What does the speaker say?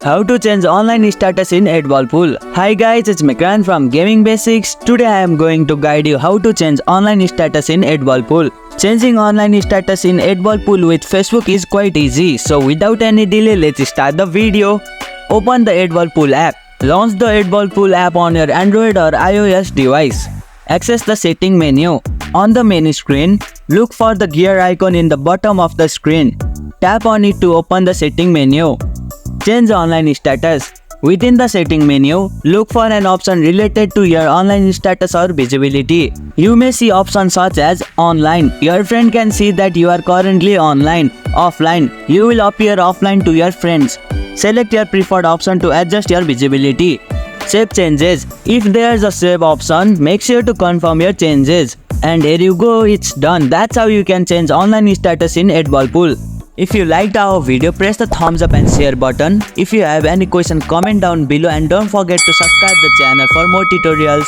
How to change online status in 8-ball pool. Hi guys, it's Mikran from Gaming Basics. Today I am going to guide you how to change online status in 8-ball pool. Changing online status in 8-ball pool with Facebook is quite easy. So without any delay, let's start the video. Open the 8-ball pool app. Launch the 8-ball pool app on your Android or iOS device. Access the setting menu. On the main screen, look for the gear icon in the bottom of the screen. Tap on it to open the setting menu. Change online status. Within the setting menu, look for an option related to your online status or visibility. You may see options such as online. Your friend can see that you are currently online. Offline. You will appear offline to your friends. Select your preferred option to adjust your visibility. Save changes. If there is a save option, make sure to confirm your changes. And here you go, it's done. That's how you can change online status in 8-ball pool. If you liked our video, press the thumbs up and share button. If you have any question, comment down below and don't forget to subscribe the channel for more tutorials.